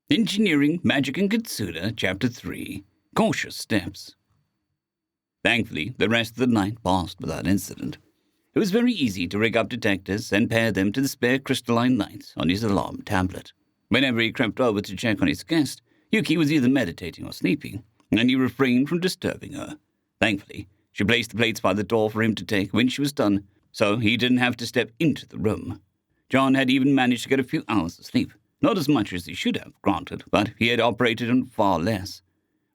Engineering, Magic, and Kitsune, Chapter 3, Cautious Steps. Thankfully, the rest of the night passed without incident. It was very easy to rig up detectors and pair them to the spare crystalline lights on his alarm tablet. Whenever he crept over to check on his guest, Yuki was either meditating or sleeping, and he refrained from disturbing her. Thankfully, she placed the plates by the door for him to take when she was done, so he didn't have to step into the room. John had even managed to get a few hours of sleep. Not as much as he should have, granted, but he had operated on far less.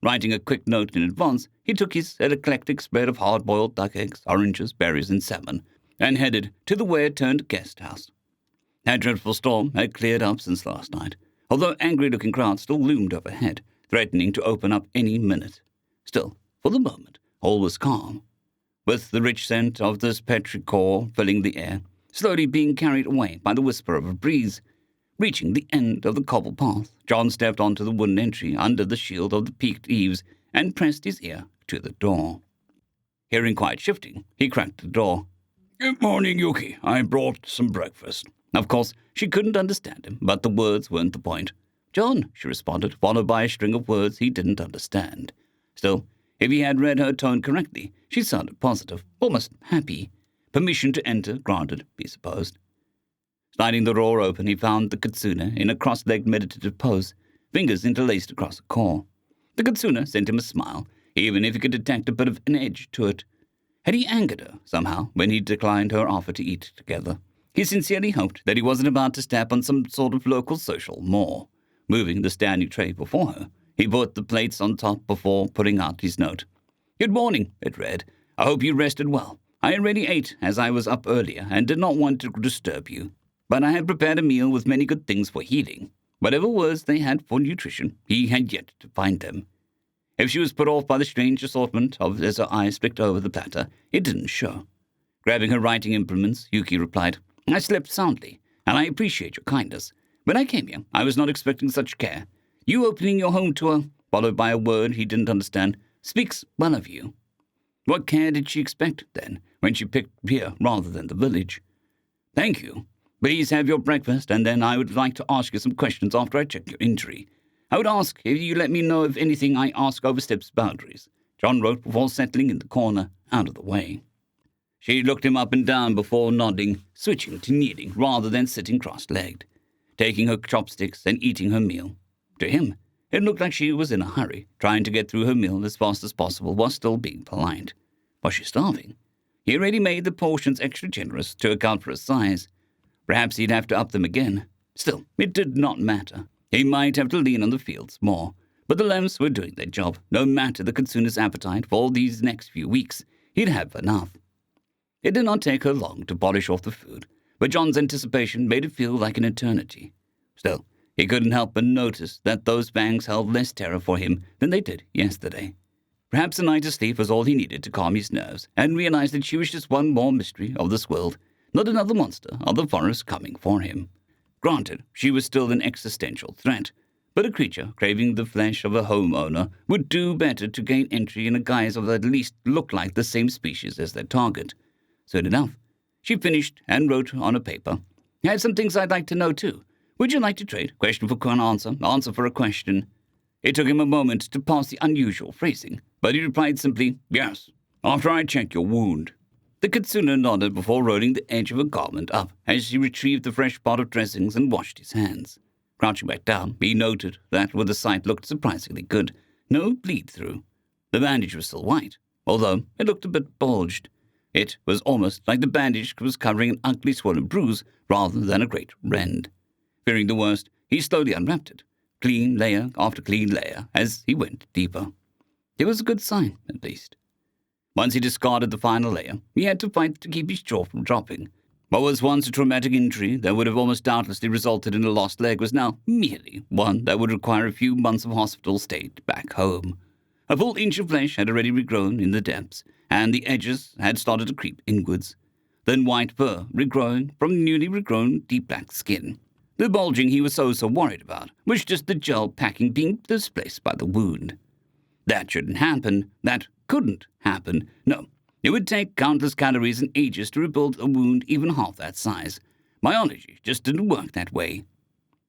Writing a quick note in advance, he took his eclectic spread of hard-boiled duck eggs, oranges, berries, and salmon, and headed to the where-turned guest house. That dreadful storm had cleared up since last night, although angry-looking crowds still loomed overhead, threatening to open up any minute. Still, for the moment, all was calm, with the rich scent of this petrichor filling the air, slowly being carried away by the whisper of a breeze. Reaching the end of the cobble path, John stepped onto the wooden entry under the shield of the peaked eaves and pressed his ear to the door. Hearing quiet shifting, he cracked the door. "Good morning, Yuki. I brought some breakfast." Of course, she couldn't understand him, but the words weren't the point. "John," she responded, followed by a string of words he didn't understand. Still, if he had read her tone correctly, she sounded positive, almost happy. Permission to enter granted, he supposed. Sliding the door open, he found the Kitsune in a cross-legged meditative pose, fingers interlaced across the core. The Kitsune sent him a smile, even if he could detect a bit of an edge to it. Had he angered her, somehow, when he declined her offer to eat together? He sincerely hoped that he wasn't about to step on some sort of local social maw. Moving the standing tray before her, he put the plates on top before putting out his note. "Good morning," it read. "I hope you rested well. I already ate, as I was up earlier, and did not want to disturb you. But I had prepared a meal with many good things for healing. Whatever words they had for nutrition, he had yet to find them." If she was put off by the strange assortment as her eyes flicked over the platter, it didn't show. Grabbing her writing implements, Yuki replied, "I slept soundly, and I appreciate your kindness. When I came here, I was not expecting such care. You opening your home to her," followed by a word he didn't understand, "speaks well of you." What care did she expect, then, when she picked here rather than the village? "Thank you. Please have your breakfast, and then I would like to ask you some questions after I check your injury. I would ask if you let me know if anything I ask oversteps boundaries," John wrote before settling in the corner, out of the way. She looked him up and down before nodding, switching to kneeling rather than sitting cross-legged, taking her chopsticks and eating her meal. To him, it looked like she was in a hurry, trying to get through her meal as fast as possible while still being polite. Was she starving? He already made the portions extra generous to account for her size. Perhaps he'd have to up them again. Still, it did not matter. He might have to lean on the fields more, but the lambs were doing their job. No matter the Kitsune's appetite for all these next few weeks, he'd have enough. It did not take her long to polish off the food, but John's anticipation made it feel like an eternity. Still, he couldn't help but notice that those fangs held less terror for him than they did yesterday. Perhaps a night of sleep was all he needed to calm his nerves, and realize that she was just one more mystery of this world, not another monster of the forest coming for him. Granted, she was still an existential threat, but a creature craving the flesh of a homeowner would do better to gain entry in a guise of at least look like the same species as their target. Soon enough, she finished and wrote on a paper, "I have some things I'd like to know, too. Would you like to trade? Question for an answer, answer for a question." It took him a moment to pass the unusual phrasing, but he replied simply, "Yes, after I check your wound." The Kitsune nodded before rolling the edge of a garment up as he retrieved the fresh pot of dressings and washed his hands. Crouching back down, he noted that the sight looked surprisingly good. No bleed-through. The bandage was still white, although it looked a bit bulged. It was almost like the bandage was covering an ugly swollen bruise rather than a great rend. Fearing the worst, he slowly unwrapped it, clean layer after clean layer, as he went deeper. It was a good sign, at least. Once he discarded the final layer, he had to fight to keep his jaw from dropping. What was once a traumatic injury that would have almost doubtlessly resulted in a lost leg was now merely one that would require a few months of hospital stay back home. A full inch of flesh had already regrown in the depths, and the edges had started to creep inwards. Then white fur regrowing from newly regrown deep black skin. The bulging he was so worried about was just the gel packing being displaced by the wound. That shouldn't happen. That couldn't happen. No, it would take countless calories and ages to rebuild a wound even half that size. Biology just didn't work that way.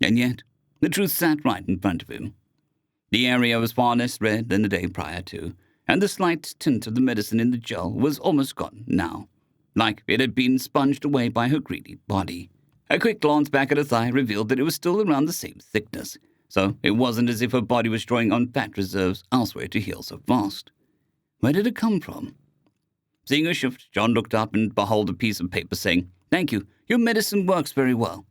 And yet, The truth sat right in front of him. The area was far less red than the day prior to, and the slight tint of the medicine in the gel was almost gone now, like it had been sponged away by her greedy body. A quick glance back at her thigh revealed that it was still around the same thickness, so it wasn't as if her body was drawing on fat reserves elsewhere to heal so fast. Where did it come from? Seeing her shift, John looked up and beheld a piece of paper saying, "Thank you, your medicine works very well."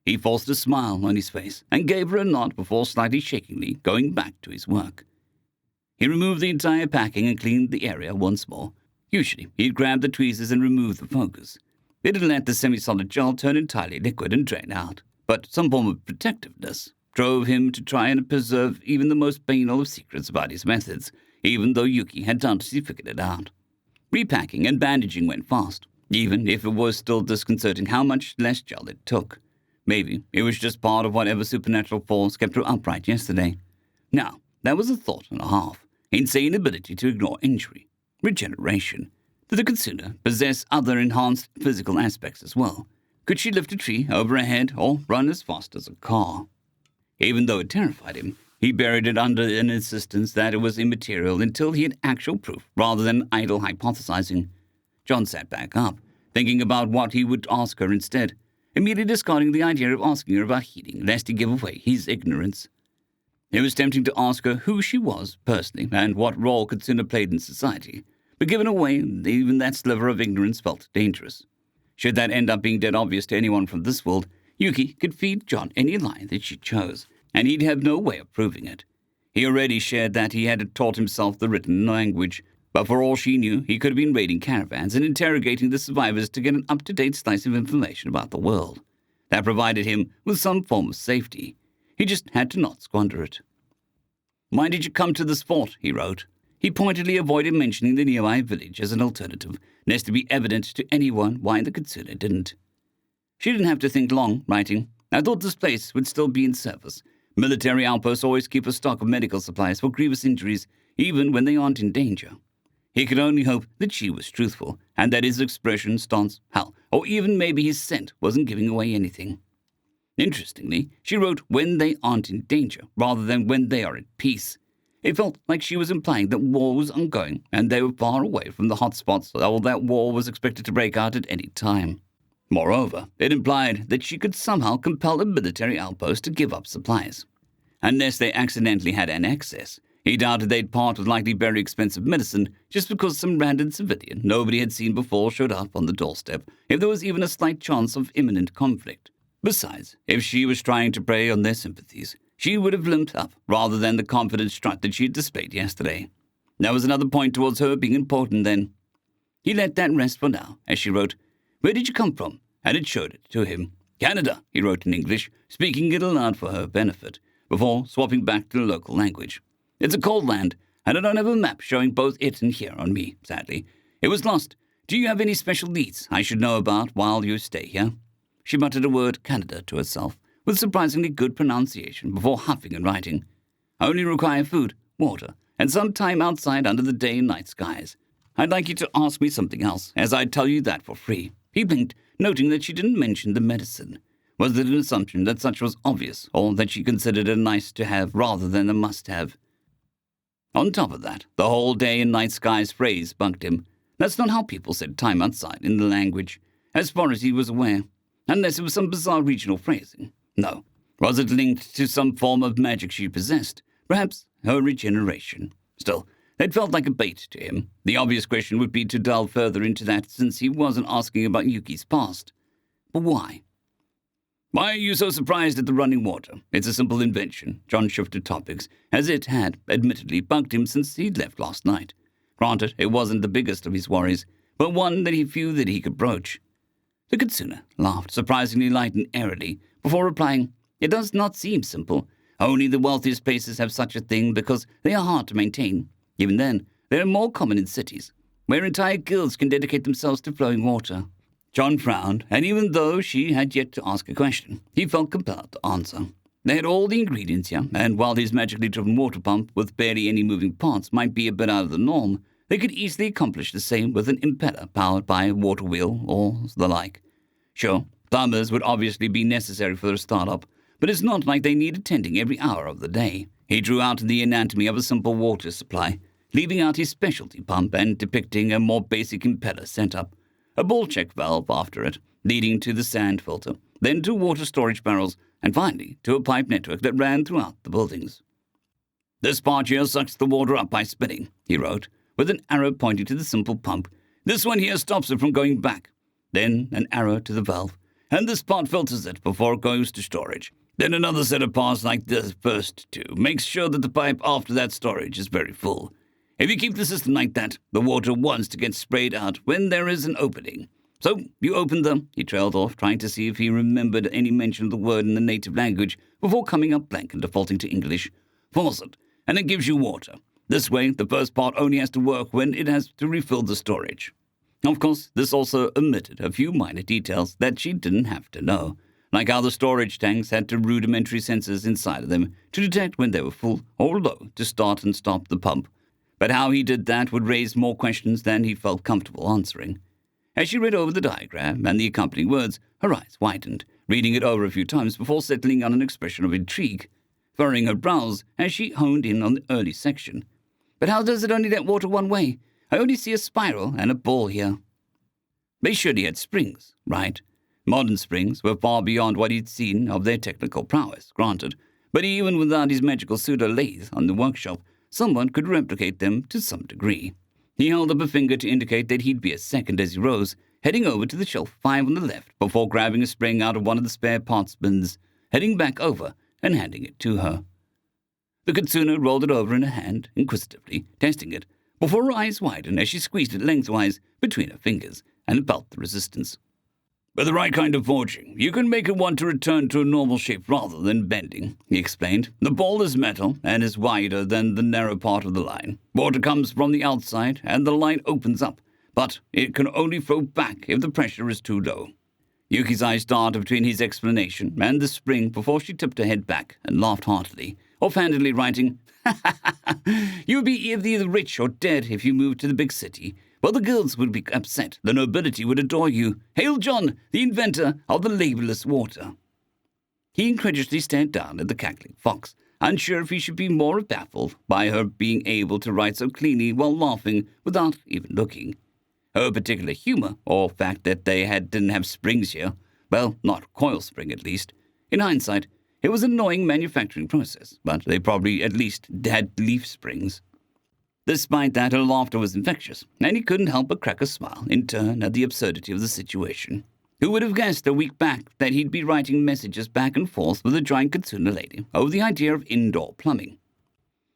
He forced a smile on his face and gave her a nod before slightly shakingly going back to his work. He removed the entire packing and cleaned the area once more. Usually, he'd grab the tweezers and remove the focus. It'd let the semi-solid gel turn entirely liquid and drain out, but some form of protectiveness drove him to try and preserve even the most banal of secrets about his methods, even though Yuki had doubtlessly figured it out. Repacking and bandaging went fast, even if it was still disconcerting how much less gel it took. Maybe it was just part of whatever supernatural force kept her upright yesterday. Now, that was a thought and a half. Insane ability to ignore injury. Regeneration. Did the Kitsune possess other enhanced physical aspects as well? Could she lift a tree over her head or run as fast as a car? Even though it terrified him, he buried it under an insistence that it was immaterial until he had actual proof rather than idle hypothesizing. John sat back up, thinking about what he would ask her instead, immediately discarding the idea of asking her about healing, lest he give away his ignorance. It was tempting to ask her who she was personally and what role Kitsune played in society, but given away, even that sliver of ignorance felt dangerous. Should that end up being dead obvious to anyone from this world, Yuki could feed John any lie that she chose, and he'd have no way of proving it. He already shared that he had taught himself the written language, but for all she knew, he could have been raiding caravans and interrogating the survivors to get an up-to-date slice of information about the world. That provided him with some form of safety. He just had to not squander it. "Why did you come to this fort?" he wrote. He pointedly avoided mentioning the nearby village as an alternative, lest it be evident to anyone why the Kitsune didn't. She didn't have to think long, writing, "I thought this place would still be in service. Military outposts always keep a stock of medical supplies for grievous injuries, even when they aren't in danger." He could only hope that she was truthful, and that his expression, stance, hell, or even maybe his scent wasn't giving away anything. Interestingly, she wrote "when they aren't in danger," rather than "when they are at peace." It felt like she was implying that war was ongoing, and they were far away from the hot spots, or that war was expected to break out at any time. Moreover, it implied that she could somehow compel a military outpost to give up supplies. Unless they accidentally had an excess, he doubted they'd part with likely very expensive medicine just because some random civilian nobody had seen before showed up on the doorstep, if there was even a slight chance of imminent conflict. Besides, if she was trying to prey on their sympathies, she would have limped up rather than the confident strut that she had displayed yesterday. That was another point towards her being important then. He let that rest for now, as she wrote, "Where did you come from?" and it showed it to him. "Canada," he wrote in English, speaking it aloud for her benefit, before swapping back to the local language. "It's a cold land, and I don't have a map showing both it and here on me, sadly. It was lost. Do you have any special needs I should know about while you stay here?" She muttered a word Canada to herself, with surprisingly good pronunciation, before huffing and writing. "I only require food, water, and some time outside under the day and night skies. I'd like you to ask me something else, as I'd tell you that for free." He blinked, noting that she didn't mention the medicine. Was it an assumption that such was obvious, or that she considered it nice to have rather than a must-have? On top of that, the whole day and night skies phrase bugged him. That's not how people said time outside in the language, as far as he was aware, unless it was some bizarre regional phrasing. No. Was it linked to some form of magic she possessed? Perhaps her regeneration. Still, that felt like a bait to him. The obvious question would be to delve further into that, since he wasn't asking about Yuki's past. But why? "Why are you so surprised at the running water? It's a simple invention." John shifted topics, as it had, admittedly, bugged him since he'd left last night. Granted, it wasn't the biggest of his worries, but one that he feared that he could broach. The Kitsune laughed, surprisingly light and airily, before replying, "It does not seem simple. Only the wealthiest places have such a thing because they are hard to maintain. Even then, they are more common in cities, where entire guilds can dedicate themselves to flowing water." John frowned, and even though she had yet to ask a question, he felt compelled to answer. They had all the ingredients here, and while his magically driven water pump with barely any moving parts might be a bit out of the norm, they could easily accomplish the same with an impeller powered by a water wheel or the like. Sure, plumbers would obviously be necessary for their startup, but it's not like they need attending every hour of the day. He drew out the anatomy of a simple water supply, leaving out his specialty pump and depicting a more basic impeller setup, a ball check valve after it, leading to the sand filter, then to water storage barrels, and finally to a pipe network that ran throughout the buildings. "This part here sucks the water up by spinning," he wrote, with an arrow pointing to the simple pump. "This one here stops it from going back." Then an arrow to the valve, "And this part filters it before it goes to storage. Then another set of parts like this first to make sure that the pipe after that storage is very full. If you keep the system like that, the water wants to get sprayed out when there is an opening. So you open them," he trailed off, trying to see if he remembered any mention of the word in the native language before coming up blank and defaulting to English. "Faucet, and it gives you water. This way, the first part only has to work when it has to refill the storage." Of course, this also omitted a few minor details that she didn't have to know, like how the storage tanks had two rudimentary sensors inside of them to detect when they were full or low to start and stop the pump. But how he did that would raise more questions than he felt comfortable answering. As she read over the diagram and the accompanying words, her eyes widened, reading it over a few times before settling on an expression of intrigue, furrowing her brows as she honed in on the early section. "But how does it only let water one way? I only see a spiral and a ball here." They surely had springs, right? Modern springs were far beyond what he'd seen of their technical prowess, granted, but even without his magical pseudo-lathe on the workshop, someone could replicate them to some degree. He held up a finger to indicate that he'd be a second as he rose, heading over to the shelf 5 on the left before grabbing a spring out of one of the spare parts bins, heading back over and handing it to her. The Kitsune rolled it over in her hand, inquisitively, testing it, before her eyes widened as she squeezed it lengthwise between her fingers and felt the resistance. "With the right kind of forging, you can make it want to return to a normal shape rather than bending," he explained. "The ball is metal and is wider than the narrow part of the line. Water comes from the outside and the line opens up, but it can only flow back if the pressure is too low." Yuki's eyes darted between his explanation and the spring before she tipped her head back and laughed heartily, offhandedly writing, "You would be either rich or dead if you moved to the big city. Well, the girls would be upset. The nobility would adore you. Hail John, the inventor of the labelless water." He incredulously stared down at the cackling fox, unsure if he should be more baffled by her being able to write so cleanly while laughing without even looking. Her particular humour, or fact that they didn't have springs here, well, not coil spring at least. In hindsight, it was an annoying manufacturing process, but they probably at least had leaf springs. Despite that, her laughter was infectious, and he couldn't help but crack a smile in turn at the absurdity of the situation. Who would have guessed a week back that he'd be writing messages back and forth with a giant Kitsune lady over the idea of indoor plumbing?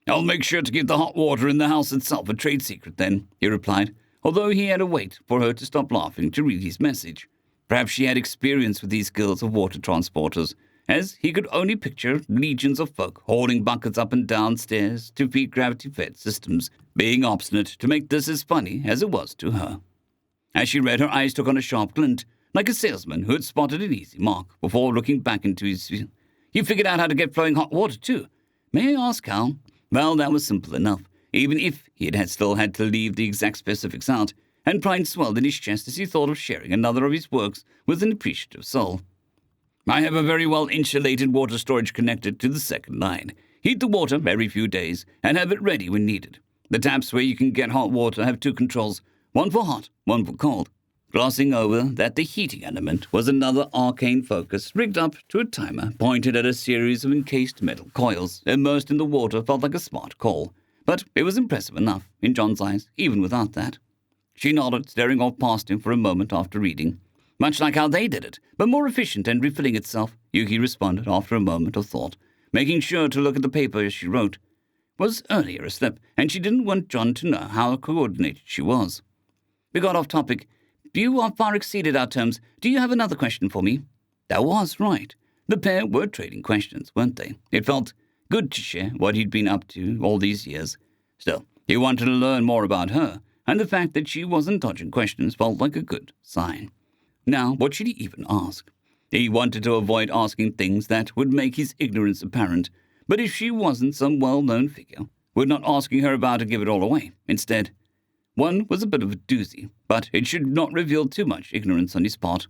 "I'll make sure to keep the hot water in the house itself a trade secret then," he replied, although he had to wait for her to stop laughing to read his message. Perhaps she had experience with these girls of water transporters, as he could only picture legions of folk hauling buckets up and down stairs to feed gravity-fed systems, being obstinate to make this as funny as it was to her. As she read, her eyes took on a sharp glint, like a salesman who had spotted an easy mark, before looking back into his... "You figured out how to get flowing hot water, too. May I ask how?" Well, that was simple enough, even if he had still had to leave the exact specifics out, and pride swelled in his chest as he thought of sharing another of his works with an appreciative soul. "I have a very well-insulated water storage connected to the second line. Heat the water every few days and have it ready when needed. The taps where you can get hot water have 2 controls, one for hot, one for cold." Glossing over that the heating element was another arcane focus rigged up to a timer pointed at a series of encased metal coils immersed in the water felt like a smart call, but it was impressive enough in John's eyes even without that. She nodded, staring off past him for a moment after reading. "Much like how they did it, but more efficient and refilling itself," Yuki responded after a moment of thought, making sure to look at the paper as she wrote. Was earlier a slip, and she didn't want John to know how coordinated she was. "We got off topic. You are far exceeded our terms. Do you have another question for me?" That was right. The pair were trading questions, weren't they? It felt good to share what he'd been up to all these years. Still, he wanted to learn more about her, and the fact that she wasn't dodging questions felt like a good sign. Now, what should he even ask? He wanted to avoid asking things that would make his ignorance apparent, but if she wasn't some well-known figure, would not asking her about to give it all away. Instead, one was a bit of a doozy, but it should not reveal too much ignorance on his part.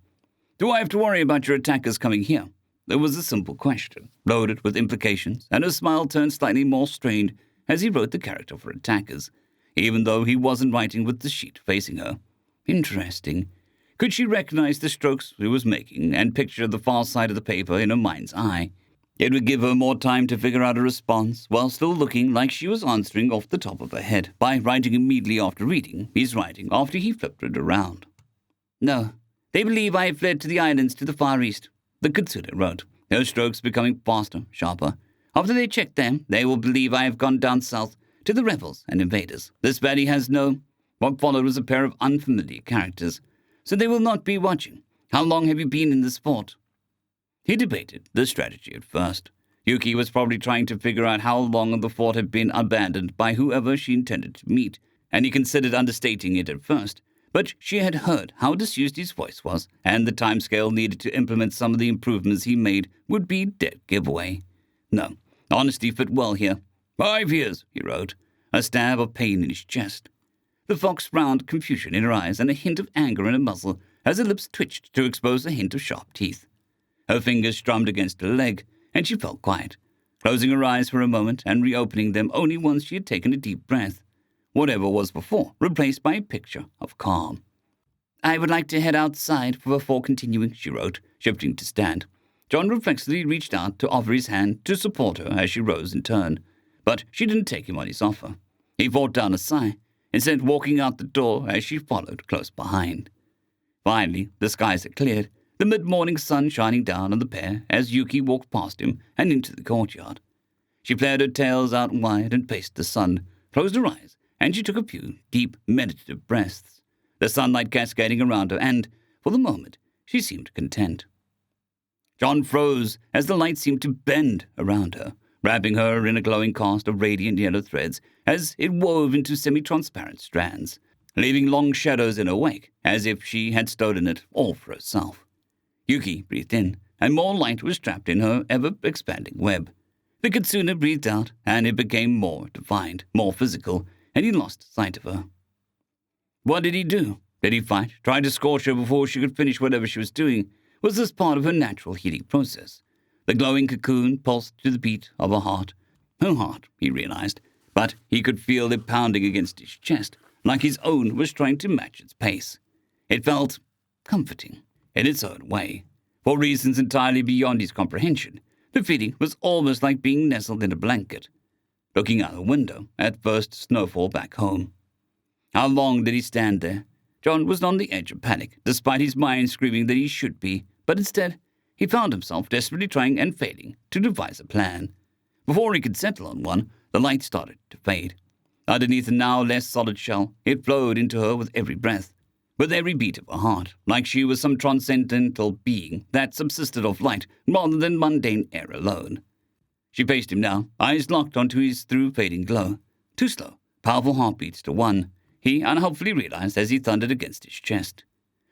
"Do I have to worry about your attackers coming here?" It was a simple question, loaded with implications, and her smile turned slightly more strained as he wrote the character for attackers, even though he wasn't writing with the sheet facing her. Interesting. Could she recognize the strokes he was making and picture the far side of the paper in her mind's eye? It would give her more time to figure out a response while still looking like she was answering off the top of her head by writing immediately after reading his writing after he flipped it around. No, they believe I have fled to the islands to the far east, the Kitsune wrote, her strokes becoming faster, sharper. After they check them, they will believe I have gone down south to the rebels and invaders. This valley has no... What followed was a pair of unfamiliar characters, so they will not be watching. How long have you been in this fort? He debated the strategy at first. Yuki was probably trying to figure out how long the fort had been abandoned by whoever she intended to meet, and he considered understating it at first. But she had heard how disused his voice was, and the timescale needed to implement some of the improvements he made would be dead giveaway. No, honesty fit well here. 5 years, he wrote, a stab of pain in his chest. The fox frowned confusion in her eyes and a hint of anger in her muzzle as her lips twitched to expose a hint of sharp teeth. Her fingers strummed against her leg, and she felt quiet, closing her eyes for a moment and reopening them only once she had taken a deep breath. Whatever was before, replaced by a picture of calm. I would like to head outside before continuing, she wrote, shifting to stand. John reflexively reached out to offer his hand to support her as she rose in turn, but she didn't take him on his offer. He fought down a sigh, instead walking out the door as she followed close behind. Finally, the skies had cleared, the mid-morning sun shining down on the pair as Yuki walked past him and into the courtyard. She flared her tails out wide and faced the sun, closed her eyes, and she took a few deep, meditative breaths, the sunlight cascading around her, and, for the moment, she seemed content. John froze as the light seemed to bend around her, wrapping her in a glowing cast of radiant yellow threads as it wove into semi-transparent strands, leaving long shadows in her wake, as if she had stolen it all for herself. Yuki breathed in, and more light was trapped in her ever-expanding web. The Kitsune breathed out, and it became more defined, more physical, and he lost sight of her. What did he do? Did he fight, try to scorch her before she could finish whatever she was doing? Was this part of her natural healing process? The glowing cocoon pulsed to the beat of her heart. Her heart, he realized, but he could feel it pounding against his chest, like his own was trying to match its pace. It felt comforting, in its own way. For reasons entirely beyond his comprehension, the feeling was almost like being nestled in a blanket. Looking out the window at first snowfall back home. How long did he stand there? John was on the edge of panic, despite his mind screaming that he should be, but instead, he found himself desperately trying and failing to devise a plan. Before he could settle on one, the light started to fade. Underneath the now less solid shell, it flowed into her with every breath, with every beat of her heart, like she was some transcendental being that subsisted of light rather than mundane air alone. She faced him now, eyes locked onto his through-fading glow. Too slow, powerful heartbeats to one, he unhelpfully realized as he thundered against his chest.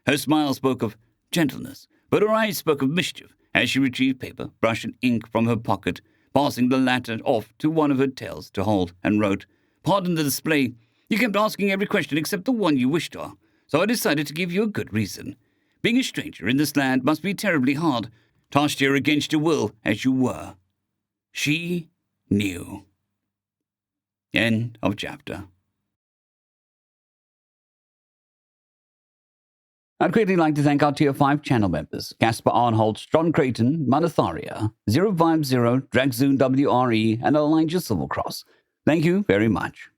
Her smile spoke of gentleness, but her eyes spoke of mischief as she retrieved paper, brush, and ink from her pocket, passing the latter off to one of her tails to hold, and wrote, Pardon the display. You kept asking every question except the one you wished to, so I decided to give you a good reason. Being a stranger in this land must be terribly hard, tossed here against your will as you were. She knew. End of chapter. I'd greatly like to thank our Tier 5 channel members, Casper Arnholtz, John Creighton, Manatharia, 050, Dragzoon WRE, and Elijah Silvercross. Thank you very much.